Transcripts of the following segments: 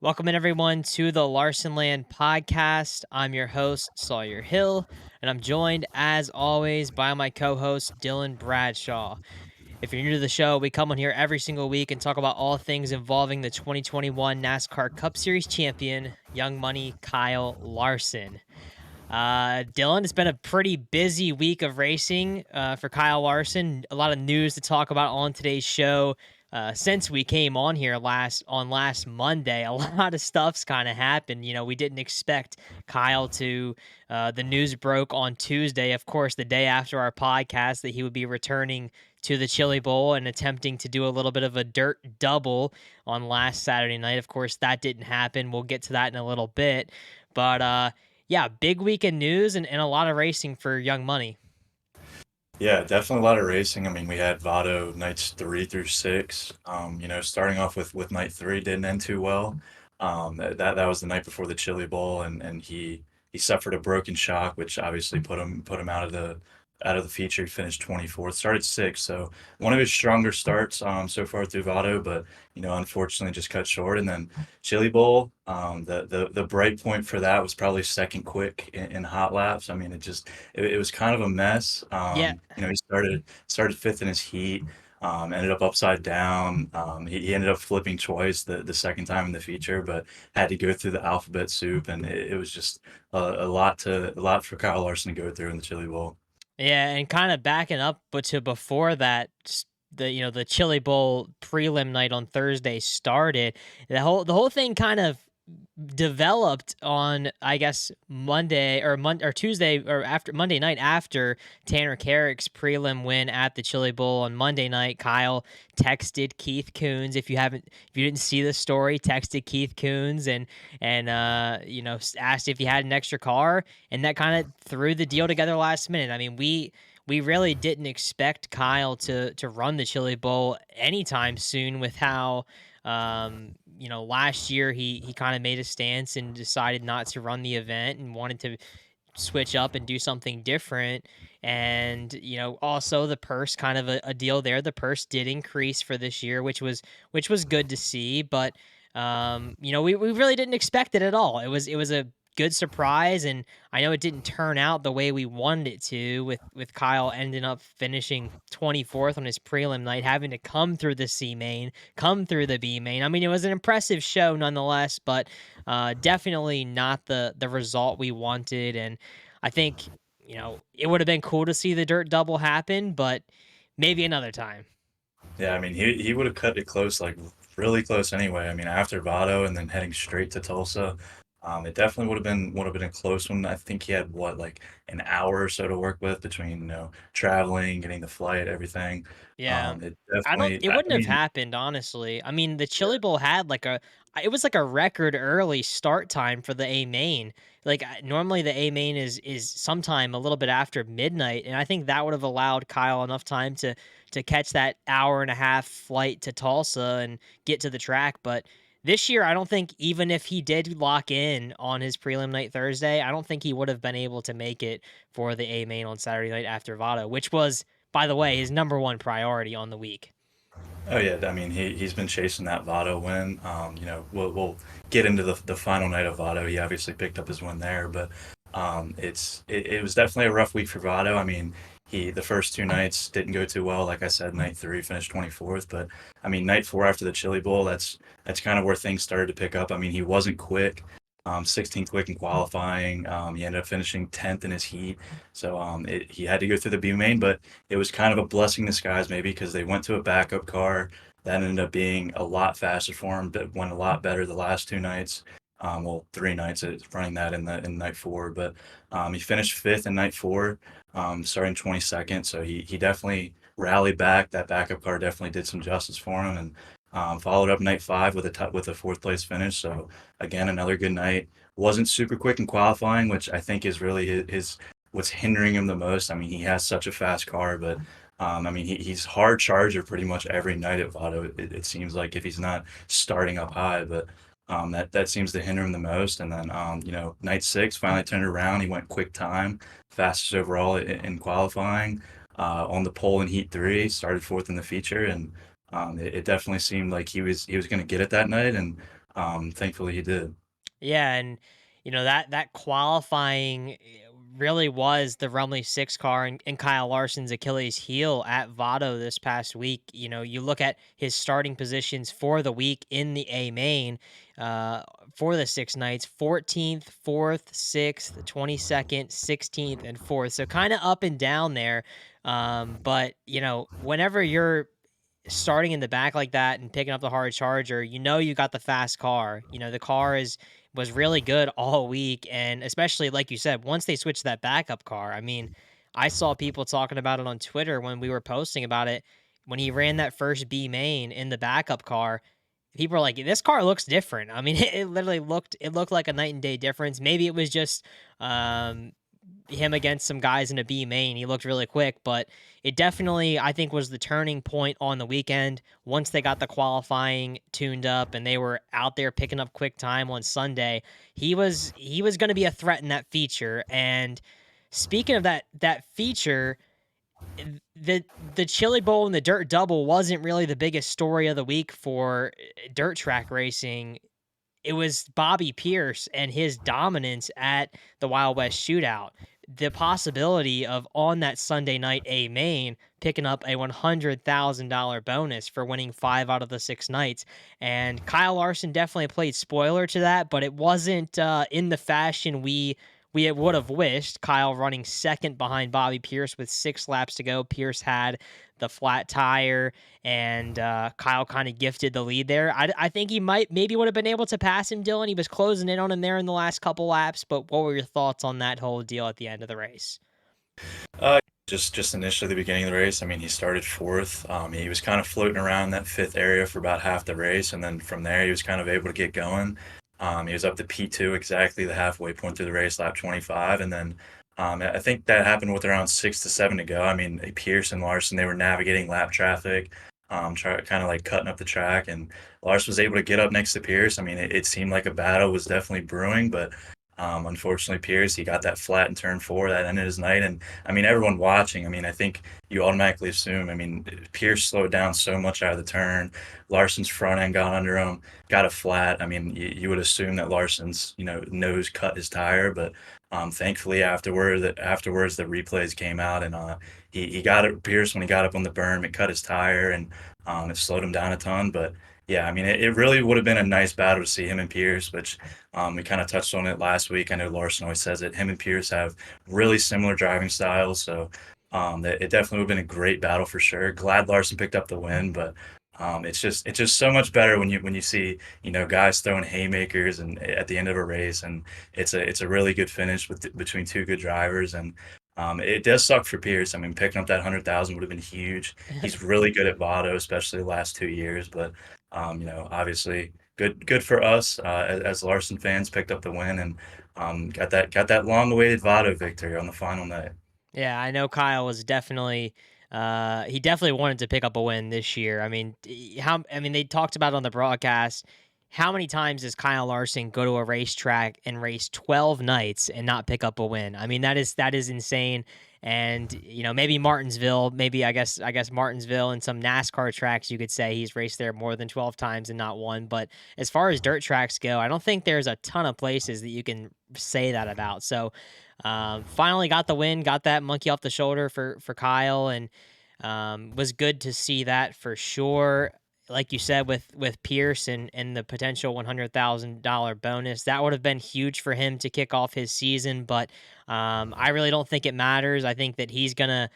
Welcome in everyone to the Larsonland podcast. I'm your host, Sawyer Hill, and I'm joined as always by my co-host Dylan Bradshaw. If you're new to the show, we come on here every single week and talk about all things involving the 2021 NASCAR Cup Series champion, Young Money Kyle Larson. Dylan, it's been a pretty busy week of racing for Kyle Larson. A lot of news to talk about on today's show. Since we came on here last Monday, a lot of stuff's kind of happened. You know, we didn't expect Kyle to. The news broke on Tuesday, of course, the day after our podcast, that he would be returning to the Chili Bowl and attempting to do a little bit of a dirt double on last Saturday night. Of course, that didn't happen. We'll get to that in a little bit, but yeah, big weekend news and a lot of racing for Young Money. Yeah, definitely a lot of racing. I mean, we had Vado nights 3 through 6. Starting off with night three didn't end too well. That was the night before the Chili Bowl, and he suffered a broken shock, which obviously put him out of the feature. He finished 24th, started sixth, so one of his stronger starts so far through Vado, but unfortunately just cut short. And then Chili Bowl, the bright point for that was probably second quick in hot laps. I mean, it was kind of a mess. Yeah, He started fifth in his heat. Ended up upside down. He ended up flipping twice the second time in the feature, but had to go through the alphabet soup, and it was just a lot for Kyle Larson to go through in the Chili Bowl. yeah, and kind of backing up, but to before that, the Chili Bowl prelim night on Thursday started. The whole thing kind of developed on, I guess, Monday or Tuesday or after Monday night, after Tanner Carrick's prelim win at the Chili Bowl on Monday night. Kyle texted Keith Coons. If you didn't see the story, texted Keith Coons and asked if he had an extra car, and that kind of threw the deal together last minute. I mean, we really didn't expect Kyle to run the Chili Bowl anytime soon with how last year he kind of made a stance and decided not to run the event and wanted to switch up and do something different. And also the purse, kind of a deal there. The purse did increase for this year, which was good to see. But we really didn't expect it at all. It was a good surprise, and I know it didn't turn out the way we wanted it to, with Kyle ending up finishing 24th on his prelim night, having to come through the C main, come through the B main. I mean, it was an impressive show nonetheless, but definitely not the result we wanted. And I think it would have been cool to see the dirt double happen, but maybe another time. Yeah, I mean, he would have cut it close, like really close anyway. I mean, after Vado and then heading straight to Tulsa, it definitely would have been a close one. I think he had what, like an hour or so to work with between traveling, getting the flight, everything. Yeah. It I don't definitely. It I wouldn't have mean, happened, honestly. I mean, the Chili Bowl had it was like a record early start time for the A main. Like, normally the A main is sometime a little bit after midnight, and I think that would have allowed Kyle enough time to catch that hour and a half flight to Tulsa and get to the track. But this year, I don't think, even if he did lock in on his prelim night Thursday, I don't think he would have been able to make it for the A main on Saturday night after Vado, which was, by the way, his number one priority on the week. oh yeah, I mean he's been chasing that Vado win. We'll get into the final night of Vado. He obviously picked up his win there, but it was definitely a rough week for Vado. I mean, the first two nights didn't go too well. Like I said, night three finished 24th, but I mean night four after the Chili Bowl, that's kind of where things started to pick up. I mean, he wasn't quick. 16th quick in qualifying. He ended up finishing 10th in his heat, so he had to go through the B main, but it was kind of a blessing in disguise maybe because they went to a backup car that ended up being a lot faster for him, but went a lot better the last two nights. Well, 3 nights running that in night four, but he finished fifth in night four, starting 22nd. So he definitely rallied back. That backup car definitely did some justice for him, and followed up night five with a fourth place finish. So again, another good night. Wasn't super quick in qualifying, which I think is really his what's hindering him the most. I mean, he has such a fast car, but I mean, he's hard charger pretty much every night at Vado. It seems like if he's not starting up high, but that seems to hinder him the most. And then night six finally turned around. He went quick time, fastest overall in qualifying. On the pole in heat three, started fourth in the feature, and it definitely seemed like he was going to get it that night. And Thankfully he did. Yeah, and that qualifying really was the Rumley six car and Kyle Larson's Achilles heel at Vado this past week. You look at his starting positions for the week in the A main uh, for the 6 nights: 14th, 4th, 6th, 22nd, 16th, and 4th. So kind of up and down there. But whenever you're starting in the back like that and picking up the hard charger, you got the fast car. The car was really good all week, and especially like you said, once they switched to that backup car. I mean, I saw people talking about it on Twitter when we were posting about it. When he ran that first B main in the backup car, people were like, "This car looks different." I mean, it literally looked like a night and day difference. Maybe it was just um, him against some guys in a B main. He looked really quick, but it definitely, I think, was the turning point on the weekend. Once they got the qualifying tuned up and they were out there picking up quick time on Sunday, he was going to be a threat in that feature. And speaking of that feature, the Chili Bowl and the Dirt Double wasn't really the biggest story of the week for dirt track racing. It was Bobby Pierce and his dominance at the Wild West Shootout. The possibility of on that Sunday night A main picking up a $100,000 bonus for winning 5 out of the 6 nights. And Kyle Larson definitely played spoiler to that, but it wasn't in the fashion we would have wished. Kyle running second behind Bobby Pierce with 6 laps to go. Pierce had the flat tire, and Kyle kind of gifted the lead there. I think he maybe would have been able to pass him, Dylan. He was closing in on him there in the last couple laps, but what were your thoughts on that whole deal at the end of the race? Just initially the beginning of the race. I mean, he started fourth. He was kind of floating around that fifth area for about half the race, and then from there he was kind of able to get going. He was up to P2 exactly the halfway point through the race, lap 25, and then I think that happened with around 6 to 7 to go. I mean, Pierce and Larson, they were navigating lap traffic, kind of like cutting up the track, and Larson was able to get up next to Pierce. I mean, it seemed like a battle was definitely brewing, but unfortunately, Pierce, he got that flat in turn four that ended his night. And I mean, everyone watching, I mean, I think you automatically assume, I mean, Pierce slowed down so much out of the turn. Larson's front end got under him, got a flat. I mean, you would assume that Larson's, nose cut his tire, but thankfully afterwards the replays came out and he got it. Pierce, when he got up on the berm, it cut his tire and it slowed him down a ton. But yeah, I mean, it really would have been a nice battle to see him and Pierce, which we kind of touched on it last week. I know Larson always says it. Him and Pierce have really similar driving styles, so it definitely would have been a great battle for sure. Glad Larson picked up the win, but it's just so much better when you see guys throwing haymakers and at the end of a race, and it's a really good finish between two good drivers. And it does suck for Pierce. I mean, picking up that 100,000 would have been huge. He's really good at Vado, especially the last 2 years. But obviously, good for us as Larson fans picked up the win and got that long-awaited Vado victory on the final night. Yeah, I know Kyle was definitely he definitely wanted to pick up a win this year. I mean they talked about it on the broadcast. How many times does Kyle Larson go to a racetrack and race 12 nights and not pick up a win? I mean that is insane. And maybe Martinsville, maybe I guess Martinsville and some NASCAR tracks you could say he's raced there more than 12 times and not won. But as far as dirt tracks go, I don't think there's a ton of places that you can say that about. So finally got the win, got that monkey off the shoulder for Kyle, and was good to see that for sure. Like you said, with Pierce and the potential $100,000 bonus, that would have been huge for him to kick off his season. But I really don't think it matters. I think that he's gonna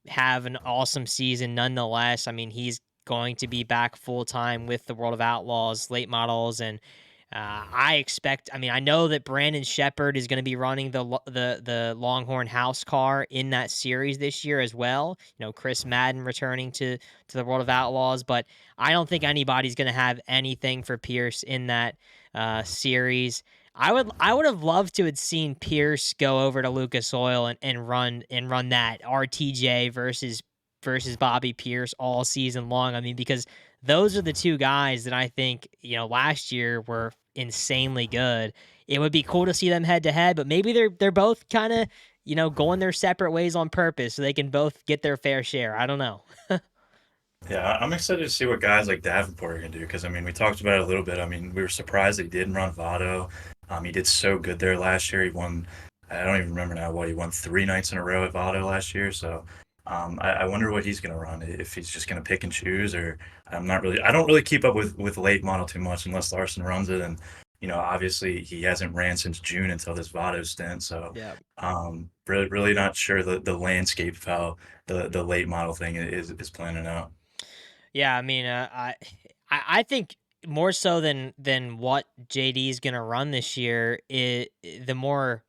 have an awesome season nonetheless. I mean, he's going to be back full time with the World of Outlaws late models, and I expect. I mean, I know that Brandon Shepard is going to be running the Longhorn House car in that series this year as well. Chris Madden returning to the World of Outlaws, but I don't think anybody's going to have anything for Pierce in that series. I would have loved to have seen Pierce go over to Lucas Oil and run that RTJ versus Bobby Pierce all season long. I mean, because those are the two guys that I think, last year were insanely good. It would be cool to see them head to head, but maybe they're both kind of, going their separate ways on purpose so they can both get their fair share. I don't know. Yeah, I'm excited to see what guys like Davenport are gonna do because I mean we talked about it a little bit. I mean we were surprised he didn't run Vado. He did so good there last year. He won. I don't even remember now what he won 3 nights in a row at Vado last year. So I wonder what he's gonna run if he's just gonna pick and choose or I'm not really. I don't really keep up with late model too much unless Larson runs it and. Obviously he hasn't ran since June until this Vado stint, so Yeah. really not sure the landscape of how the late model thing is planning out. Yeah, I mean, I think more so than what JD is gonna run this year, the more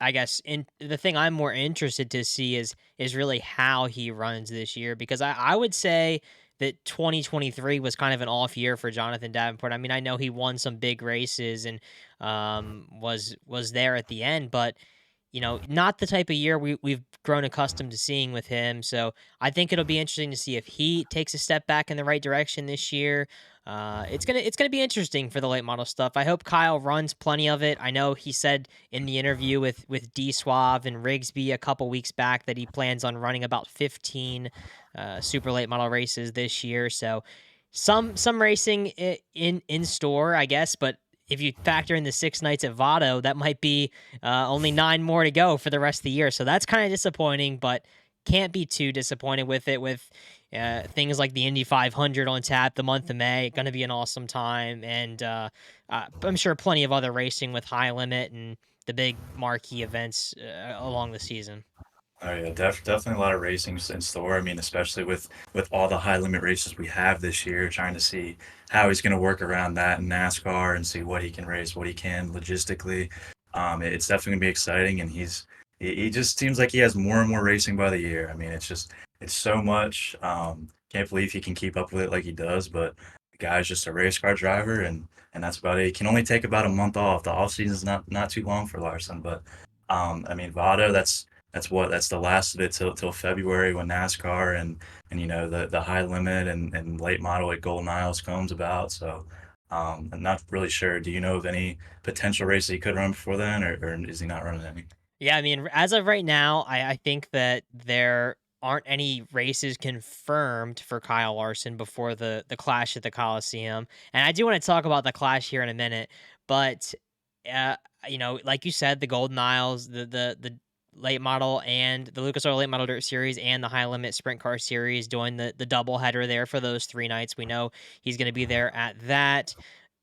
I guess the thing I'm more interested to see is really how he runs this year because I would say that 2023 was kind of an off year for Jonathan Davenport. I mean, I know he won some big races and was there at the end, but not the type of year we've grown accustomed to seeing with him. So I think it'll be interesting to see if he takes a step back in the right direction this year. It's gonna be interesting for the late model stuff. I hope Kyle runs plenty of it. I know he said in the interview with D Suave and Rigsby a couple weeks back that he plans on running about 15 super late model races this year. So some racing in store, I guess, but if you factor in the 6 nights at Vado, that might be only 9 more to go for the rest of the year. So that's kind of disappointing, but can't be too disappointed with it. With things like the Indy 500 on tap the month of May, going to be an awesome time, and I'm sure plenty of other racing with high limit and the big marquee events along the season. Oh yeah, definitely a lot of racing in store. I mean, especially with all the high limit races we have this year, trying to see how he's going to work around that in NASCAR and see what he can race, what he can logistically. It's definitely going to be exciting, and he just seems like he has more and more racing by the year. I mean, it's so much. Can't believe he can keep up with it like he does, but the guy's just a race car driver, and that's about it. He can only take about a month off. The off season is not too long for Larson, but I mean, Vado, that's the last of it till February when NASCAR and the high limit and late model at Golden Isles comes about. So I'm not really sure. Do you know of any potential race that he could run before then, or is he not running any? Yeah, I mean, as of right now, I think that there aren't any races confirmed for Kyle Larson before the Clash at the Coliseum. And I do want to talk about the Clash here in a minute, but uh, like you said, the Golden Isles, the late model and the Lucas Oil Late Model Dirt Series and the High Limit Sprint Car Series doing the double header there for those 3 nights. We know he's going to be there at that.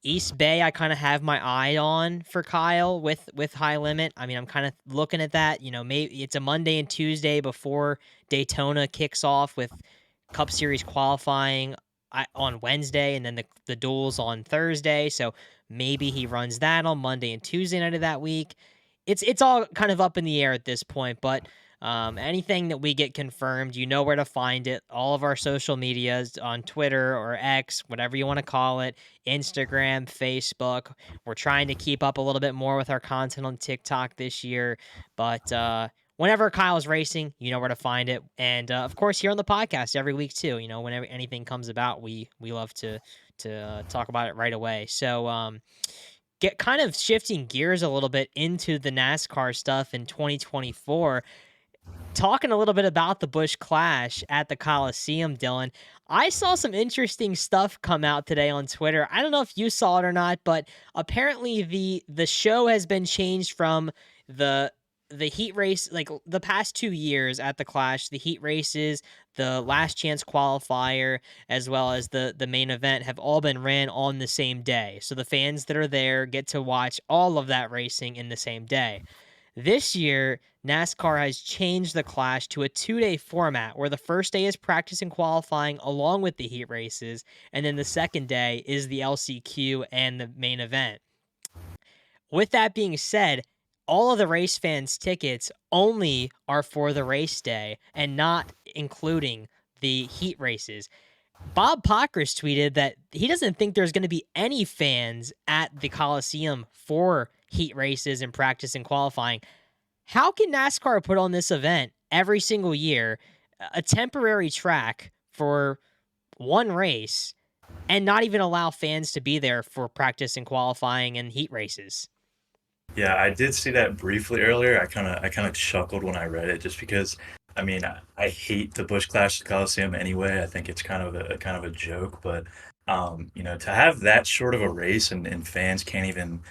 East Bay, I kind of have my eye on for Kyle with High Limit. I mean, I'm kind of looking at that. Maybe it's a Monday and Tuesday before Daytona kicks off with Cup Series qualifying on Wednesday, and then the duels on Thursday. So maybe he runs that on Monday and Tuesday night of that week. It's all kind of up in the air at this point, but anything that we get confirmed, you know where to find it. All of our social medias on Twitter or X, whatever you want to call it, Instagram, Facebook. We're trying to keep up a little bit more with our content on TikTok this year, but whenever Kyle's racing, you know where to find it. And of course, here on the podcast every week too. Whenever anything comes about, we love to talk about it right away. So get kind of shifting gears a little bit into the NASCAR stuff in 2024. Talking a little bit about the Busch Clash at the Coliseum, Dylan. I saw some interesting stuff come out today on Twitter. I don't know if you saw it or not, but apparently the show has been changed from the heat race, like the past 2 years at the Clash. The heat races, the last chance qualifier, as well as the main event have all been ran on the same day. So the fans that are there get to watch all of that racing in the same day. This year, NASCAR has changed the Clash to a 2-day format where the first day is practice and qualifying along with the heat races, and then the second day is the LCQ and the main event. With that being said, all of the race fans' tickets only are for the race day and not including the heat races. Bob Pockris tweeted that he doesn't think there's going to be any fans at the Coliseum for heat races and practice and qualifying. How can NASCAR put on this event every single year, a temporary track for one race, and not even allow fans to be there for practice and qualifying and heat races? Yeah, I did see that briefly earlier. I kind of chuckled when I read it just because I mean, I hate the Busch Clash at the Coliseum anyway. I think it's kind of a joke, but to have that short of a race and fans can't even,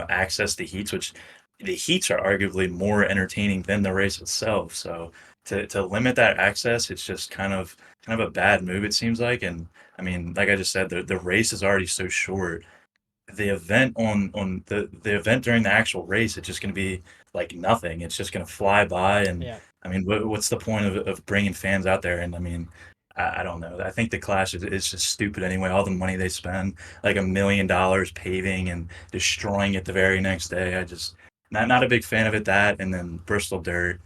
access the heats, which the heats are arguably more entertaining than the race itself. So to limit that access, it's just kind of a bad move, it seems like. And I mean, like I just said, the race is already so short. The event on the event during the actual race, it's just going to be like nothing. It's just going to fly by, and Yeah. I mean, what's the point of bringing fans out there? And I mean, I don't know. I think the Clash is just stupid anyway. All the money they spend, like $1 million paving and destroying it the very next day. I just not a big fan of it. That and then Bristol dirt.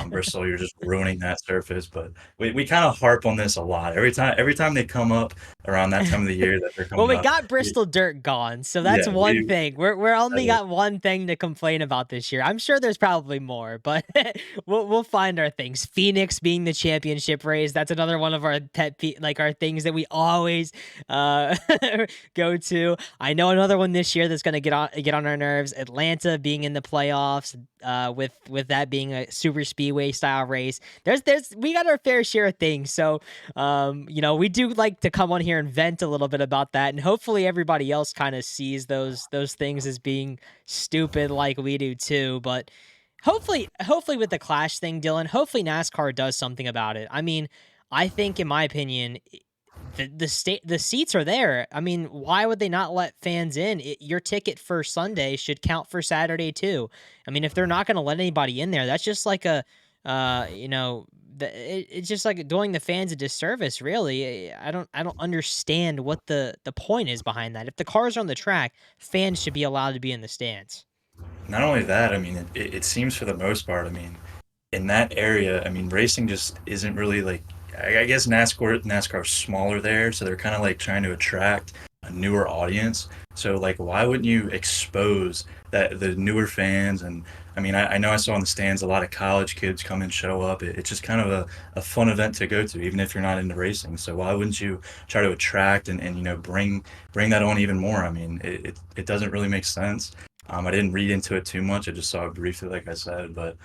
Bristol, you're just ruining that surface. But we kind of harp on this a lot. Every time they come up around that time of the year that they're Well, coming we up, got Bristol dirt gone, so that's yeah, one thing. We're only uh, got one thing to complain about this year. I'm sure there's probably more, but we'll find our things. Phoenix being the championship race, that's another one of our like our things that we always uh go to. I know another one this year that's going to get on our nerves. Atlanta being in the playoffs, with that being a super speedway style race. There's we got our fair share of things. So we do like to come on here and vent a little bit about that, and hopefully everybody else kind of sees those things as being stupid like we do too. But hopefully with the Clash thing, Dylan, hopefully NASCAR does something about it. I mean, I think in my opinion, the seats are there. I mean, why would they not let fans in? Your ticket for Sunday should count for Saturday too. I mean, if they're not going to let anybody in there, that's just like a it's just like doing the fans a disservice, really. I don't understand what the point is behind that. If the cars are on the track, fans should be allowed to be in the stands. not only that, I mean, it seems for the most part, I mean, in that area, I mean, racing just isn't really like. I guess NASCAR's smaller there, so they're kind of like trying to attract a newer audience. So like, why wouldn't you expose that the newer fans? And I mean, I know I saw in the stands a lot of college kids come and show up. It's just kind of a fun event to go to, even if you're not into racing. So why wouldn't you try to attract and bring that on even more? I mean, it doesn't really make sense. I didn't read into it too much. I just saw it briefly, like I said, but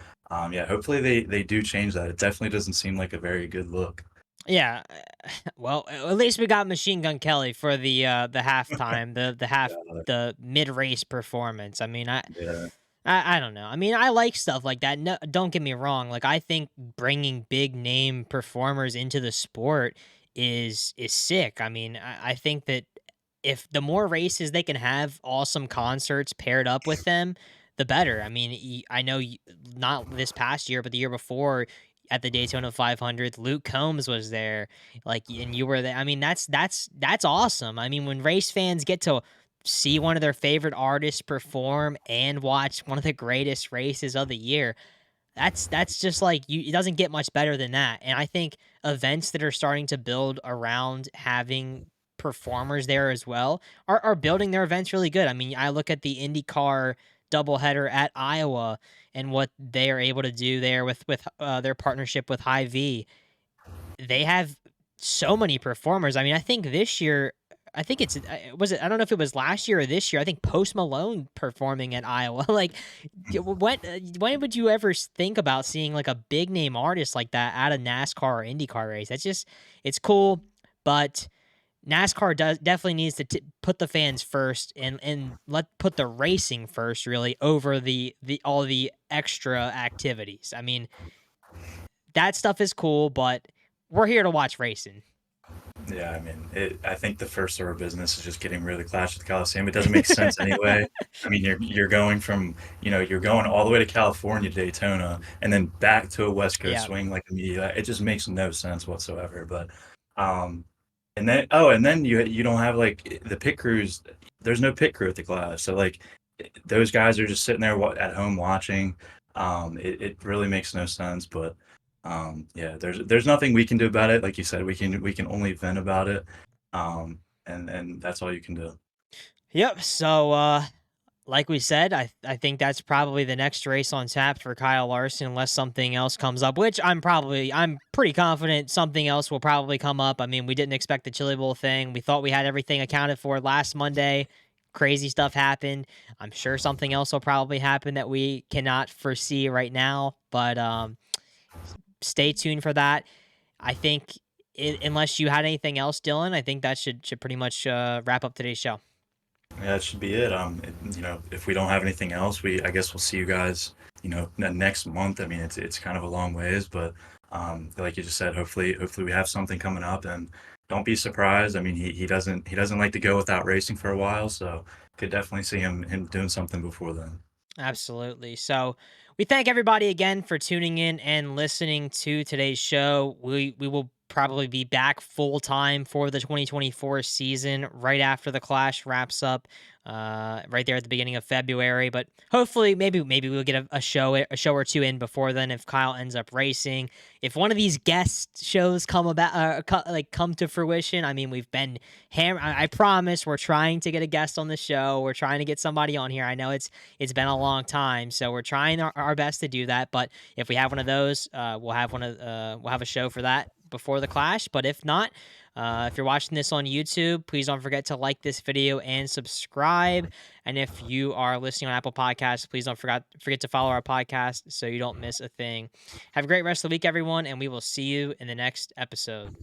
yeah, hopefully they do change that. It definitely doesn't seem like a very good look. Yeah, well, at least we got Machine Gun Kelly for the halftime, Yeah, the mid race performance. I mean, yeah. I don't know. I mean, I like stuff like that. No, don't get me wrong. Like, I think bringing big name performers into the sport is sick. I mean, I think that if the more races they can have awesome concerts paired up with them, the better. I mean, I know not this past year, but the year before at the Daytona 500, Luke Combs was there, like, and you were there. I mean, that's awesome. I mean, when race fans get to see one of their favorite artists perform and watch one of the greatest races of the year, that's just like you it doesn't get much better than that. And I think events that are starting to build around having performers there as well are building their events really good. I mean, I look at the IndyCar doubleheader at Iowa and what they are able to do there with their partnership with High V. They have so many performers. I mean, I think this year, I think was it? I don't know if it was last year or this year. I think Post Malone performing at Iowa. Like, when would you ever think about seeing like a big name artist like that at a NASCAR or IndyCar race? That's just it's cool, but NASCAR does definitely needs to put the fans first and put the racing first, really, over the all the extra activities. I mean, that stuff is cool, but we're here to watch racing. Yeah, I mean, I think the first order of business is just getting rid of the Clash at the Coliseum. It doesn't make sense anyway. I mean, you're going from you're going all the way to California, Daytona, and then back to a West Coast Yeah. swing like immediately. It just makes no sense whatsoever. But um, and then you don't have like the pit crews. There's no pit crew at the Clash, so like those guys are just sitting there at home watching. It really makes no sense, but yeah, there's nothing we can do about it. Like you said, we can only vent about it, and that's all you can do. Yep. So, like we said, I think that's probably the next race on tap for Kyle Larson, unless something else comes up. Which I'm pretty confident something else will probably come up. I mean, we didn't expect the Chili Bowl thing. We thought we had everything accounted for last Monday. Crazy stuff happened. I'm sure something else will probably happen that we cannot foresee right now. But stay tuned for that. I think unless you had anything else, Dylan, I think that should pretty much wrap up today's show. Yeah, that should be it. If we don't have anything else, I guess we'll see you guys, next month. I mean, it's kind of a long ways, but like you just said, hopefully we have something coming up, and don't be surprised. I mean, he doesn't like to go without racing for a while, so could definitely see him doing something before then. Absolutely. So we thank everybody again for tuning in and listening to today's show. We will probably be back full time for the 2024 season right after the Clash wraps up, right there at the beginning of February. But hopefully, maybe we'll get a show or two in before then if Kyle ends up racing. If one of these guest shows come about, come to fruition, I mean, we've been I promise we're trying to get a guest on the show. We're trying to get somebody on here. I know it's been a long time, so we're trying our best to do that. But if we have one of those, we'll have a show for that before the Clash. But if not, if you're watching this on YouTube, please don't forget to like this video and subscribe. And if you are listening on Apple Podcasts, please don't forget to follow our podcast so you don't miss a thing. Have a great rest of the week, everyone, and we will see you in the next episode.